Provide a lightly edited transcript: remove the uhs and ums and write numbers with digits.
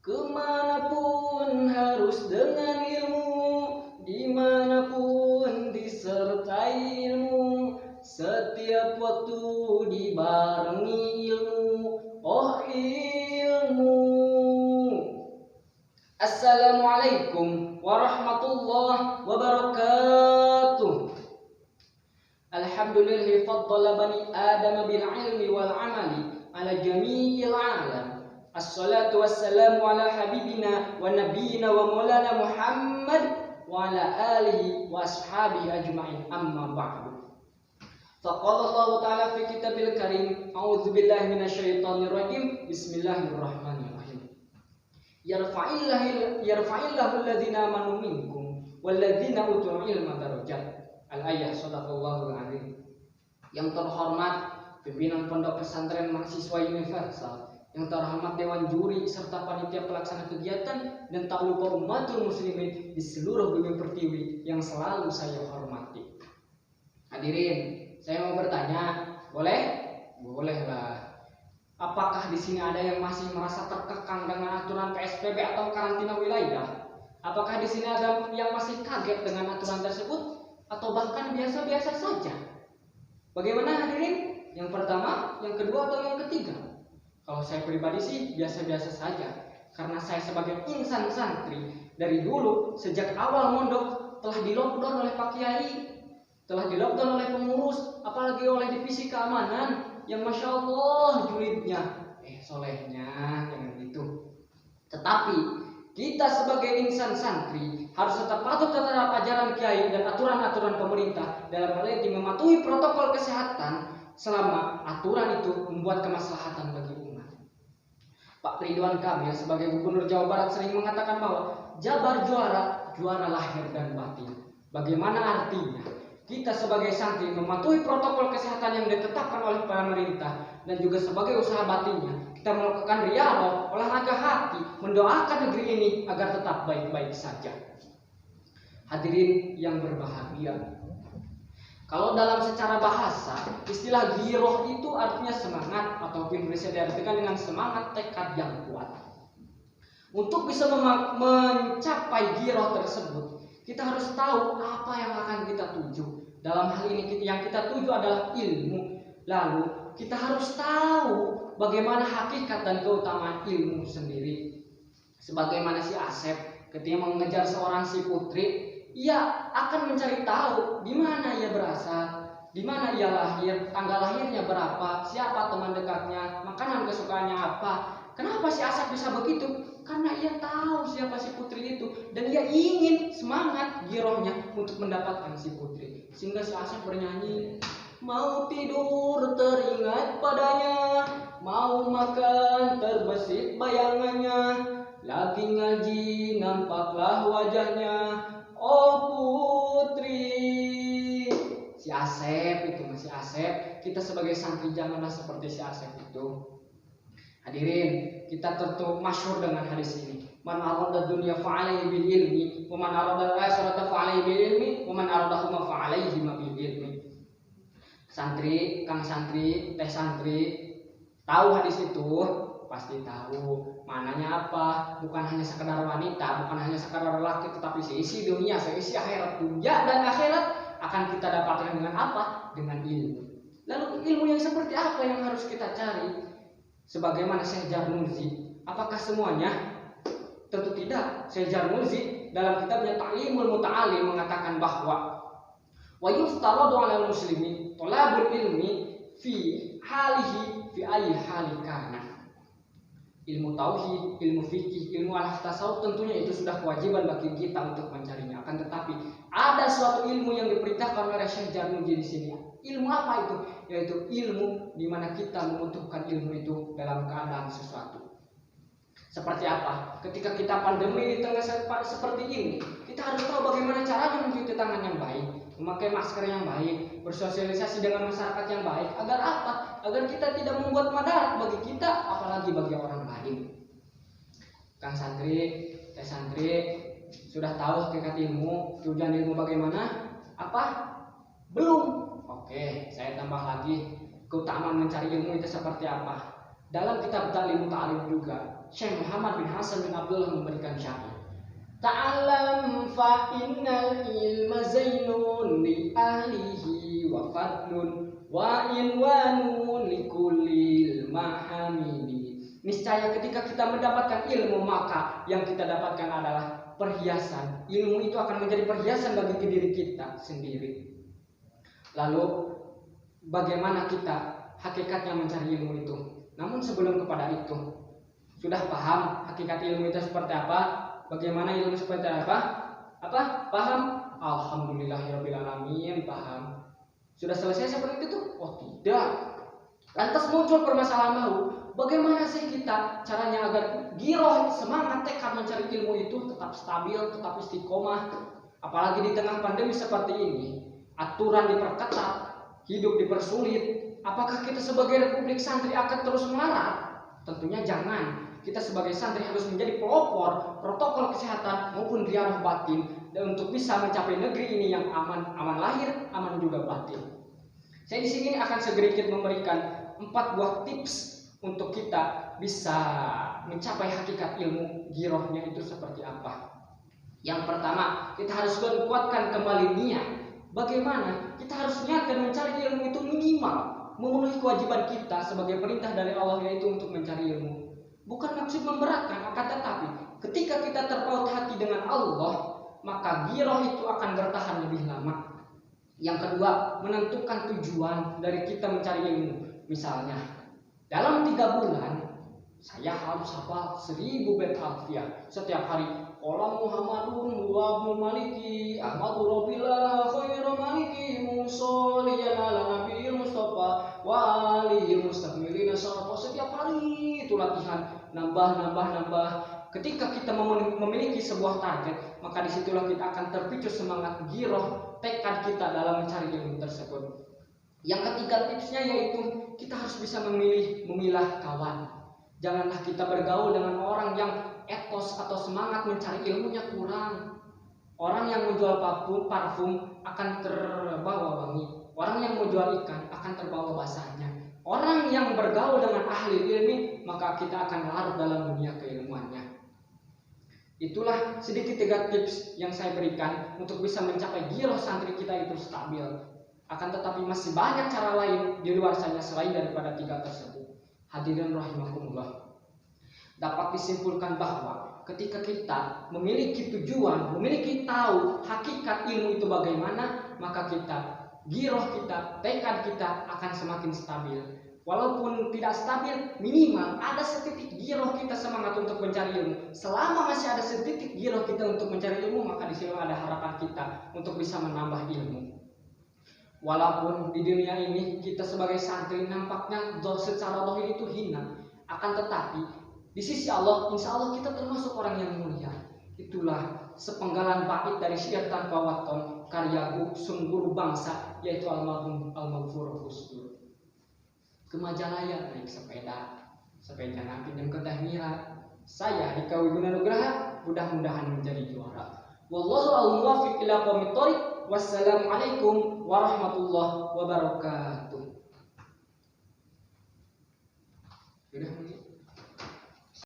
Kemanapun harus dengan ilmu, dimanapun disertai ilmu, setiap waktu dibarengi ilmu. Oh ilmu. Assalamualaikum warahmatullahi wabarakatuh. Alhamdulillah faddala bani Adam bil ilmi wal amali ala jami'il alam. Assalatu wassalamu ala habibina wa nabiyina wa maulana Muhammad wa ala alihi wa ashabihi ajma'in, amma ba'du. Faqala Allah ta'ala fi kitabil karim, a'udzu billahi minasyaitonir rajim, bismillahirrahmanirrahim. Yarfa'illahu alladhina amanu minkum walladzina utul ilma darajat. Al-ayah, shadaqallahul azim. Yang terhormat pimpinan Pondok Pesantren Mahasiswa Universal, yang terhormat Dewan Juri serta panitia pelaksana kegiatan, dan tak lupa umatul muslimin di seluruh bumi pertiwi yang selalu saya hormati. Hadirin, saya mau bertanya, boleh? Bolehlah. Apakah di sini ada yang masih merasa terkekang dengan aturan PSBB atau karantina wilayah? Apakah di sini ada yang masih kaget dengan aturan tersebut atau bahkan biasa-biasa saja? Bagaimana hadirin? Yang pertama, yang kedua, atau yang ketiga? Kalau saya pribadi sih biasa-biasa saja, karena saya sebagai insan santri dari dulu sejak awal mondok telah di-lockdown oleh Pak Kiai, telah di-lockdown oleh pengurus, apalagi oleh divisi keamanan yang masya Allah julidnya, solehnya jangan gitu. Tetapi kita sebagai insan santri harus tetap patuh terhadap ajaran Kiai dan aturan-aturan pemerintah dalam hal ini mematuhi protokol kesehatan selama aturan itu membuat kemaslahatan bagi umat. Pak Ridwan Kamil sebagai Gubernur Jawa Barat sering mengatakan bahwa Jabar juara, juara lahir dan batin. Bagaimana artinya? Kita sebagai santri mematuhi protokol kesehatan yang ditetapkan oleh pemerintah dan juga sebagai usaha batinnya, kita melakukan riyadhah, olahraga hati, mendoakan negeri ini agar tetap baik-baik saja. Hadirin yang berbahagia, kalau dalam secara bahasa, istilah giroh itu artinya semangat, ataupun bisa diartikan dengan semangat tekad yang kuat. Untuk bisa mencapai giroh tersebut, kita harus tahu apa yang akan kita tuju. Dalam hal ini yang kita tuju adalah ilmu. Lalu kita harus tahu bagaimana hakikat dan keutamaan ilmu sendiri. Sebagaimana si Asep ketika mengejar seorang si putri, ia akan mencari tahu di mana ia berasal, di mana ia lahir, tanggal lahirnya berapa, siapa teman dekatnya, makanan kesukaannya apa. Kenapa si Asep bisa begitu? Karena ia tahu siapa si putri itu dan ia ingin semangat girohnya untuk mendapatkan si putri. Sehingga si Asep bernyanyi, mau tidur teringat padanya, mau makan terbesit bayangannya, lagi ngaji nampaklah wajahnya, oh putri. Si Asep itu masih Asep. Kita sebagai santri janganlah seperti si Asep itu. Hadirin, kita tentu masyhur dengan hadis ini. Man arada dunya fa'alaihi bil ilmi, wa man arada al-akhirata fa'alaihi bil ilmi, wa man aradahuma fa'alaihi bil ilmi. Santri, kang santri, teh santri, tahu hadis itu? Pasti tahu. Mananya apa? Bukan hanya sekedar wanita, bukan hanya sekedar lelaki, tetapi seisi dunia, seisi akhirat. Dunia dan akhirat akan kita dapatkan dengan apa? Dengan ilmu. Lalu ilmu yang seperti apa yang harus kita cari? Sebagaimana Syekh Jarmuzi, apakah semuanya? Tentu tidak. Syekh Jarmuzi dalam kitabnya Ta'limul Muta'alim mengatakan bahwa wa yuftaradu 'alal muslimi thalabul ilmi fi halihi fi ayyi hali kana. Ilmu tauhid, ilmu fikih, ilmu al-tasawuf tentunya itu sudah kewajiban bagi kita untuk mencarinya. Akan tetapi ada suatu ilmu yang diperintahkan oleh Syekh Jarmuzi di sini. Ilmu apa itu? Yaitu ilmu di mana kita membutuhkan ilmu itu dalam keadaan sesuatu. Seperti apa? Ketika kita pandemi di tengah seperti ini, kita harus tahu bagaimana caranya mencuci tangan yang baik, memakai masker yang baik, bersosialisasi dengan masyarakat yang baik. Agar apa? Agar kita tidak membuat madarat bagi kita, apalagi bagi orang lain. Kang santri, teh santri, sudah tahu hakikat ilmu, tujuan ilmu bagaimana? Apa? Belum. Oke, saya tambah lagi keutamaan mencari ilmu itu seperti apa. Dalam kitab Ta'lim Ta'lim juga Syekh Muhammad bin Hasan bin Abdullah memberikan syair. Ta'allam fa innal ilma zainun li ahlihi wa fadlun wa inwanun li kullil mahamidi. Niscaya ketika kita mendapatkan ilmu, maka yang kita dapatkan adalah perhiasan. Ilmu itu akan menjadi perhiasan bagi diri kita sendiri. Lalu bagaimana kita hakikatnya mencari ilmu itu? Namun sebelum kepada itu, sudah paham hakikat ilmu itu seperti apa? Bagaimana ilmu seperti apa? Paham? Alhamdulillahirabbil alamin, paham. Sudah selesai seperti itu? Oh tidak. Lantas muncul permasalahan baru. Bagaimana sih kita caranya agar giroh, semangat, tekad mencari ilmu itu tetap stabil, tetap istiqomah? Apalagi di tengah pandemi seperti ini, aturan diperketat, hidup dipersulit. Apakah kita sebagai Republik Santri akan terus melarat? Tentunya jangan. Kita sebagai santri harus menjadi pelopor protokol kesehatan maupun riyadhah batin dan untuk bisa mencapai negeri ini yang aman, aman lahir, aman juga batin. Saya di sini akan sedikit memberikan 4 buah tips untuk kita bisa mencapai hakikat ilmu girohnya itu seperti apa. Yang pertama, kita harus kuatkan kembali niat. Bagaimana? Kita harus niatkan mencari ilmu itu minimal memenuhi kewajiban kita sebagai perintah dari Allah, yaitu untuk mencari ilmu. Bukan maksud memberatkan, akan tetapi ketika kita terpaut hati dengan Allah, maka giroh itu akan bertahan lebih lama. Yang kedua, menentukan tujuan dari kita mencari ilmu. Misalnya, dalam 3 bulan saya harus hafal 1000 bait alfiah setiap hari. Qala Muhammadun wa maliki Ahmadu Rabbillah khairu maliki musolliyan ala nabiyil mustafa wa alihi mustakmilina syarafa. Setiap hari itu latihan, nambah. Ketika kita memiliki sebuah target, maka disitulah kita akan terpicu semangat giroh, tekad kita dalam mencari ilmu tersebut. Yang ketiga tipsnya yaitu kita harus bisa memilah kawan. Janganlah kita bergaul dengan orang yang etos atau semangat mencari ilmunya kurang. Orang yang menjual parfum akan terbawa wangi. Orang yang menjual ikan akan terbawa basahnya. Orang yang bergaul dengan ahli ilmu, maka kita akan larut dalam dunia keilmuannya. Itulah sedikit 3 tips yang saya berikan untuk bisa mencapai giroh santri kita itu stabil. Akan tetapi masih banyak cara lain di luar sana selain daripada 3 tersebut. Hadirin rahimakumullah. Dapat disimpulkan bahwa ketika kita memiliki tujuan, memiliki tahu hakikat ilmu itu bagaimana, maka kita, giroh kita, tekad kita akan semakin stabil. Walaupun tidak stabil, minimal ada setitik giroh kita semangat untuk mencari ilmu. Selama masih ada setitik giroh kita untuk mencari ilmu, maka di sini ada harapan kita untuk bisa menambah ilmu. Walaupun di dunia ini kita sebagai santri nampaknya secara dohir itu hina, akan tetapi di sisi Allah, insya Allah kita termasuk orang yang mulia. Itulah sepenggalan bait dari syair tanpa waton karya sungguh bangsa, yaitu almarhum Al-Maghfur Gus-Dur. Ke Majalaya naik sepeda pinjam ke Teh Mira. Saya Dika Wiguna Nugraha, mudah-mudahan menjadi juara. Wallahu a'lam ila aqwamit thoriq. Wassalamualaikum warahmatullahi wabarakatuh.